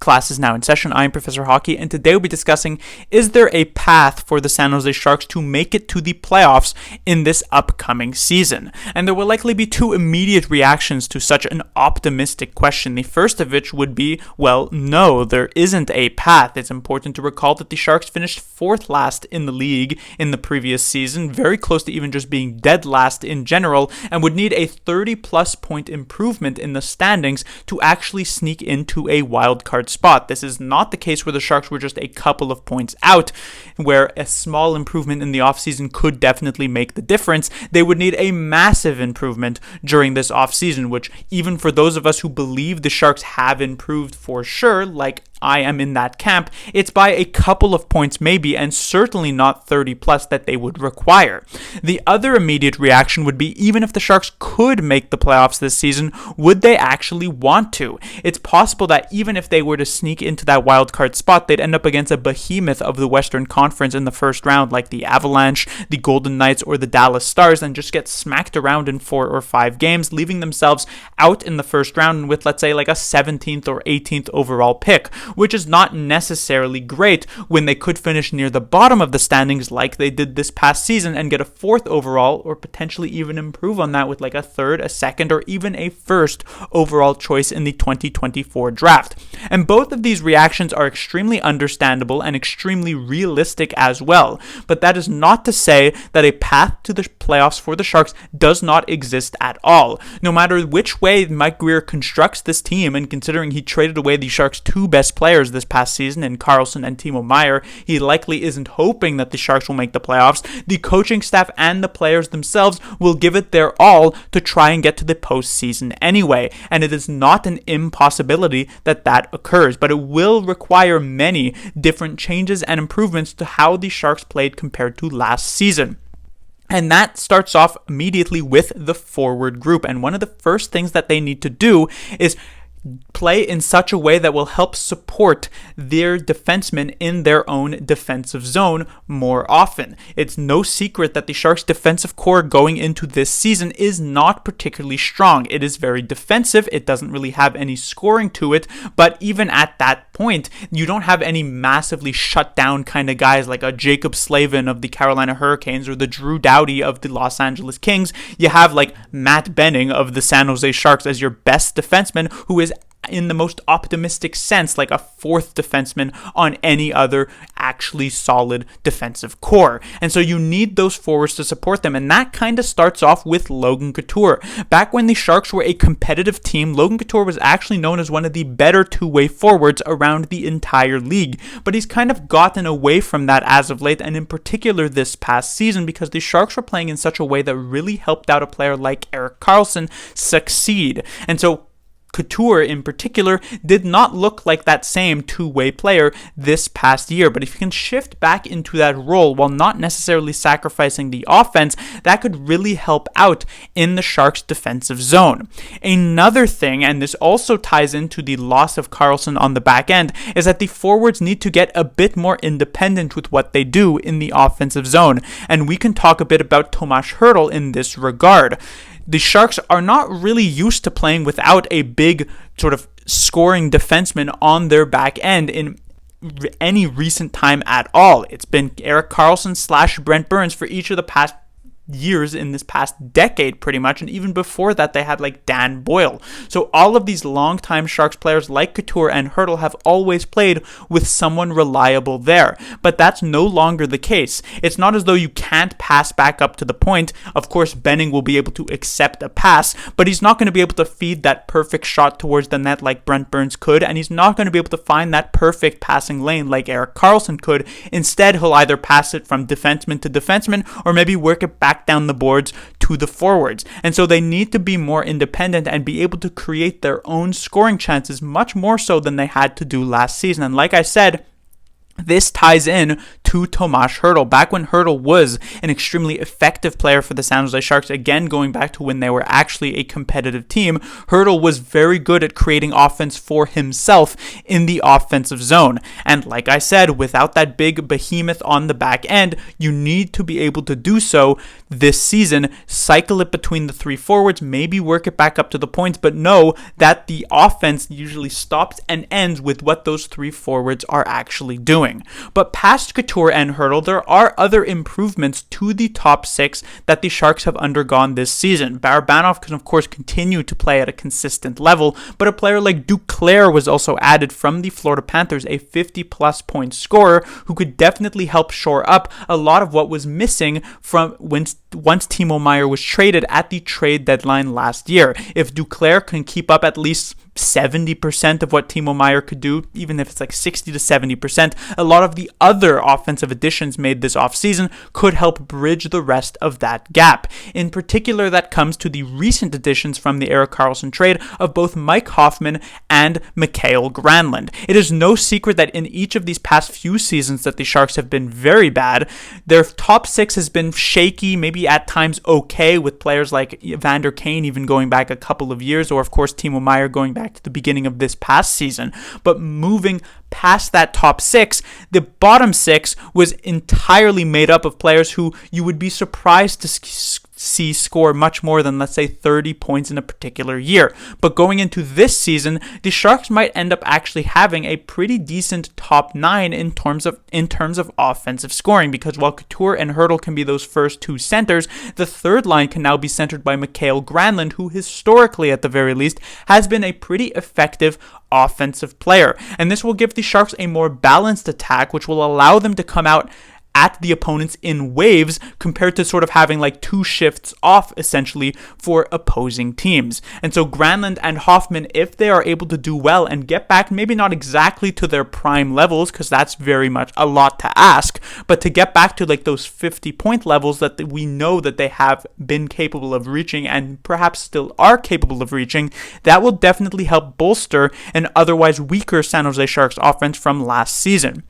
Class is now in session. I am Professor Hockey, and today we'll be discussing, is there a path for the San Jose Sharks to make it to the playoffs in this upcoming season? And there will likely be two immediate reactions to such an optimistic question. The first of which would be, well, no, there isn't a path. It's important to recall that the Sharks finished fourth last in the league in the previous season, very close to even just being dead last in general, and would need a 30-plus point improvement in the standings to actually sneak into a wild card spot. This is not the case where the Sharks were just a couple of points out, where a small improvement in the offseason could definitely make the difference. They would need a massive improvement during this offseason, which even for those of us who believe the Sharks have improved for sure, like I am in that camp, it's by a couple of points maybe, and certainly not 30 plus that they would require. The other immediate reaction would be, even if the Sharks could make the playoffs this season, would they actually want to? It's possible that even if they were to sneak into that wild card spot, they'd end up against a behemoth of the Western Conference in the first round, like the Avalanche, the Golden Knights, or the Dallas Stars, and just get smacked around in 4 or 5 games, leaving themselves out in the first round with, let's say, like a 17th or 18th overall pick, which is not necessarily great when they could finish near the bottom of the standings like they did this past season and get a 4th overall, or potentially even improve on that with like a 3rd, a 2nd, or even a 1st overall choice in the 2024 draft. And both of these reactions are extremely understandable and extremely realistic as well, but that is not to say that a path to the playoffs for the Sharks does not exist at all. No matter which way Mike Grier constructs this team, and considering he traded away the Sharks' 2 best players this past season in Karlsson and Timo Meier, he likely isn't hoping that the Sharks will make the playoffs. The coaching staff and the players themselves will give it their all to try and get to the postseason anyway, and it is not an impossibility that that occurs, but it will require many different changes and improvements to how the Sharks played compared to last season. And that starts off immediately with the forward group, and one of the first things that they need to do is play in such a way that will help support their defensemen in their own defensive zone more often. It's no secret that the Sharks' defensive core going into this season is not particularly strong. It is very defensive. It doesn't really have any scoring to it, but even at that point, you don't have any massively shut down kind of guys like a Jacob Slavin of the Carolina Hurricanes or the Drew Doughty of the Los Angeles Kings. You have like Matt Benning of the San Jose Sharks as your best defenseman, who is in the most optimistic sense like a 4th defenseman on any other actually solid defensive core. And so you need those forwards to support them, and that kind of starts off with Logan Couture. Back when the Sharks were a competitive team, Logan Couture was actually known as one of the better two-way forwards around the entire league, but he's kind of gotten away from that as of late, and in particular this past season, because the Sharks were playing in such a way that really helped out a player like Erik Karlsson succeed. And so Couture in particular did not look like that same two-way player this past year, but if you can shift back into that role while not necessarily sacrificing the offense, that could really help out in the Sharks' defensive zone. Another thing, and this also ties into the loss of Karlsson on the back end, is that the forwards need to get a bit more independent with what they do in the offensive zone, and we can talk a bit about Tomas Hertl in this regard. The Sharks are not really used to playing without a big sort of scoring defenseman on their back end in any recent time at all. It's been Erik Karlsson / Brent Burns for each of the past years in this past decade pretty much, and even before that they had like Dan Boyle. So all of these longtime Sharks players like Couture and Hertl have always played with someone reliable there, but that's no longer the case. It's not as though you can't pass back up to the point. Of course, Benning will be able to accept a pass, but he's not going to be able to feed that perfect shot towards the net like Brent Burns could, and he's not going to be able to find that perfect passing lane like Erik Karlsson could. Instead, he'll either pass it from defenseman to defenseman or maybe work it back down the boards to the forwards. And so they need to be more independent and be able to create their own scoring chances much more so than they had to do last season. And like I said, This ties in to Tomas Hertl. Back when Hertl was an extremely effective player for the San Jose Sharks, again going back to when they were actually a competitive team, Hertl was very good at creating offense for himself in the offensive zone. And like I said, without that big behemoth on the back end, you need to be able to do so this season. Cycle it between the three forwards, maybe work it back up to the points, but know that the offense usually stops and ends with what those three forwards are actually doing. But past Couture and Hertl, there are other improvements to the top six that the Sharks have undergone this season. Barabanov can of course continue to play at a consistent level, but a player like Duclair was also added from the Florida Panthers, a 50-plus point scorer who could definitely help shore up a lot of what was missing from once Timo Meier was traded at the trade deadline last year. If Duclair can keep up at least 70% of what Timo Meier could do, even if it's like 60 to 70%, a lot of the other offensive additions made this offseason could help bridge the rest of that gap. In particular, that comes to the recent additions from the Erik Karlsson trade of both Mike Hoffman and Mikael Granlund. It is no secret that in each of these past few seasons that the Sharks have been very bad. Their top six has been shaky, maybe at times okay, with players like Evander Kane even going back a couple of years, or of course Timo Meier going back to the beginning of this past season. But moving past that top six, the bottom six was entirely made up of players who you would be surprised to see score much more than, let's say, 30 points in a particular year. But going into this season, the Sharks might end up actually having a pretty decent top nine in terms of offensive scoring, because while Couture and Hertl can be those first two centers, the third line can now be centered by Mikael Granlund, who historically, at the very least, has been a pretty effective offensive player. And this will give the Sharks a more balanced attack, which will allow them to come out at the opponents in waves, compared to sort of having like two shifts off essentially for opposing teams. And so Granlund and Hoffman, if they are able to do well and get back, maybe not exactly to their prime levels, because that's very much a lot to ask, but to get back to like those 50-point levels that we know that they have been capable of reaching and perhaps still are capable of reaching, that will definitely help bolster an otherwise weaker San Jose Sharks offense from last season.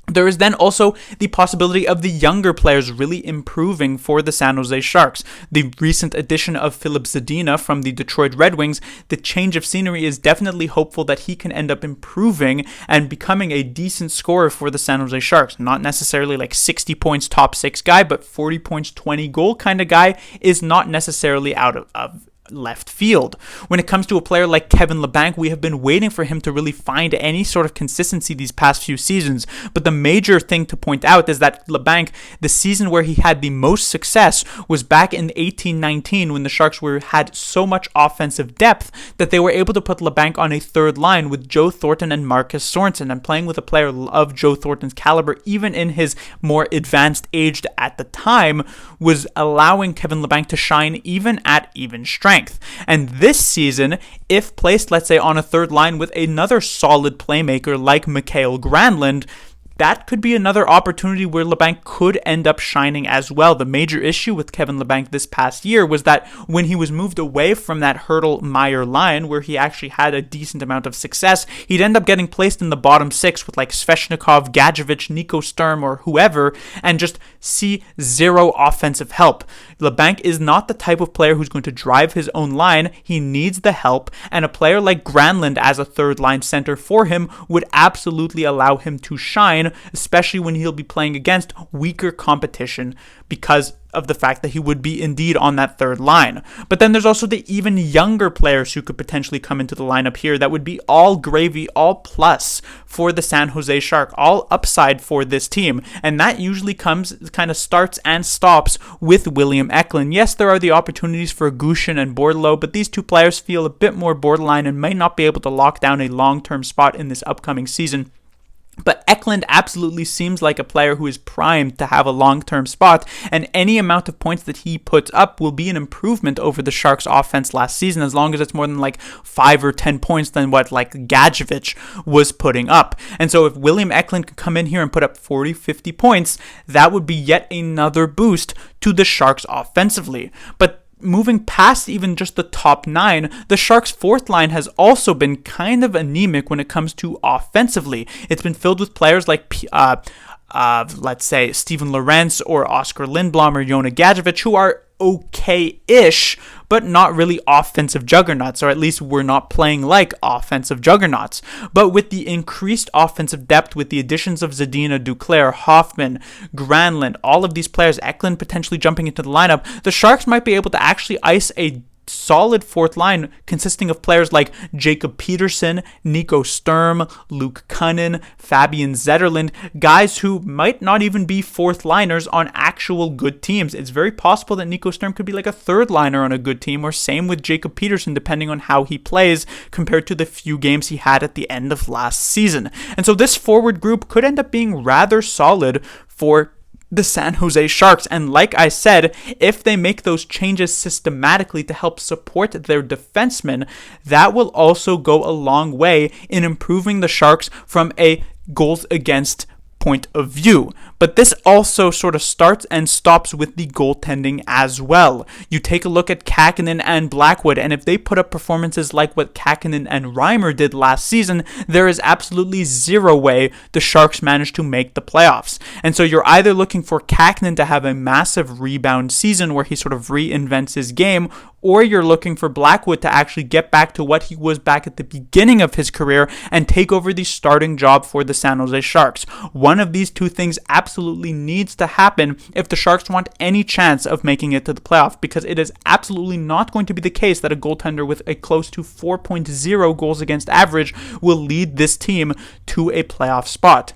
There is then also the possibility of the younger players really improving for the San Jose Sharks. The recent addition of Filip Zadina from the Detroit Red Wings, the change of scenery is definitely hopeful that he can end up improving and becoming a decent scorer for the San Jose Sharks. Not necessarily like 60 points top six guy, but 40 points, 20 goal kind of guy is not necessarily out of left field. When it comes to a player like Kevin Labanc, we have been waiting for him to really find any sort of consistency these past few seasons. But the major thing to point out is that Labanc, the season where he had the most success was back in 18-19, when the Sharks had so much offensive depth that they were able to put Labanc on a third line with Joe Thornton and Marcus Sorensen. And playing with a player of Joe Thornton's caliber, even in his more advanced age at the time, was allowing Kevin Labanc to shine even at even strength. And this season, if placed, let's say, on a third line with another solid playmaker like Mikael Granlund, that could be another opportunity where Labanc could end up shining as well. The major issue with Kevin Labanc this past year was that when he was moved away from that Hertl-Meier line, where he actually had a decent amount of success, he'd end up getting placed in the bottom six with like Svechnikov, Gadjevich, Nico Sturm, or whoever, and just see zero offensive help. Labanc is not the type of player who's going to drive his own line. He needs the help, and a player like Granlund as a third line center for him would absolutely allow him to shine, especially when he'll be playing against weaker competition, because of the fact that he would be indeed on that third line. But then there's also the even younger players who could potentially come into the lineup here that would be all gravy, all plus for the San Jose Shark, all upside for this team. And that usually kind of starts and stops with William Eklund. Yes, there are the opportunities for Gushchin and Bordeleau, but these two players feel a bit more borderline and may not be able to lock down a long-term spot in this upcoming season. But Eklund absolutely seems like a player who is primed to have a long-term spot, and any amount of points that he puts up will be an improvement over the Sharks' offense last season, as long as it's more than like 5 or 10 points than what like Gadjevich was putting up. And so if William Eklund could come in here and put up 40, 50 points, that would be yet another boost to the Sharks offensively. But moving past even just the top 9, the Sharks' fourth line has also been kind of anemic when it comes to offensively. It's been filled with players like let's say Steven Lorentz or Oscar Lindblom or Jona Gadjevich, who are okay-ish, but not really offensive juggernauts, or at least we're not playing like offensive juggernauts. But with the increased offensive depth, with the additions of Zadina, Duclair, Hoffman, Granlund, all of these players, Eklund potentially jumping into the lineup, the Sharks might be able to actually ice a solid fourth line consisting of players like Jacob Peterson, Nico Sturm, Luke Cunnin, Fabian Zetterlund, guys who might not even be fourth liners on actual good teams. It's very possible that Nico Sturm could be like a third liner on a good team, or same with Jacob Peterson, depending on how he plays compared to the few games he had at the end of last season. And so this forward group could end up being rather solid for the San Jose Sharks. And like I said, if they make those changes systematically to help support their defensemen, that will also go a long way in improving the Sharks from a goals against point of view. But this also sort of starts and stops with the goaltending as well. You take a look at Kähkönen and Blackwood, and if they put up performances like what Kähkönen and Reimer did last season, there is absolutely zero way the Sharks managed to make the playoffs. And so you're either looking for Kähkönen to have a massive rebound season where he sort of reinvents his game, or you're looking for Blackwood to actually get back to what he was back at the beginning of his career and take over the starting job for the San Jose Sharks. One of these two things absolutely needs to happen if the Sharks want any chance of making it to the playoffs, because it is absolutely not going to be the case that a goaltender with a close to 4.0 goals against average will lead this team to a playoff spot.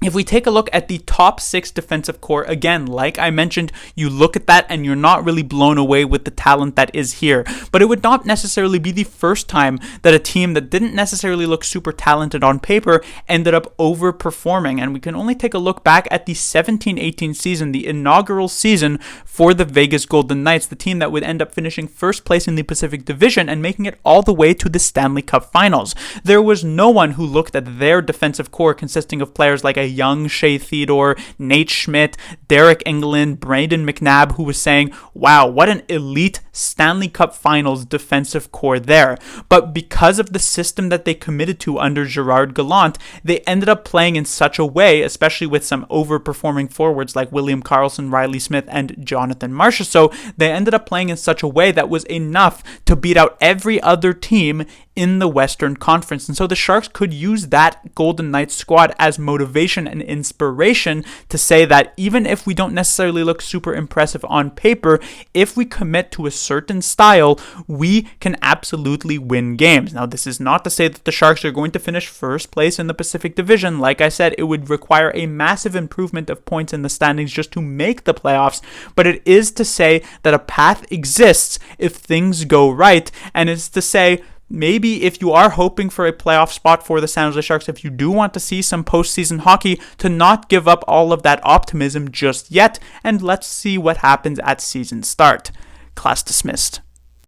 If we take a look at the top 6 defensive core, again, like I mentioned, you look at that and you're not really blown away with the talent that is here. But it would not necessarily be the first time that a team that didn't necessarily look super talented on paper ended up overperforming. And we can only take a look back at the 17-18 season, the inaugural season for the Vegas Golden Knights, the team that would end up finishing first place in the Pacific Division and making it all the way to the Stanley Cup Finals. There was no one who looked at their defensive core consisting of players like a young Shea Theodore, Nate Schmidt, Derek England, Brayden McNabb, who was saying, wow, what an elite Stanley Cup Finals defensive core there. But because of the system that they committed to under Gerard Gallant, they ended up playing in such a way, especially with some overperforming forwards like William Karlsson, Riley Smith, and Jonathan Marchessault, they ended up playing in such a way that was enough to beat out every other team in the Western Conference. And so the Sharks could use that Golden Knights squad as motivation and inspiration to say that even if we don't necessarily look super impressive on paper, if we commit to a certain style, we can absolutely win games. Now, this is not to say that the Sharks are going to finish first place in the Pacific Division. Like I said, it would require a massive improvement of points in the standings just to make the playoffs, but it is to say that a path exists if things go right, and it's to say maybe if you are hoping for a playoff spot for the San Jose Sharks, if you do want to see some postseason hockey, to not give up all of that optimism just yet, and let's see what happens at season start. Class dismissed.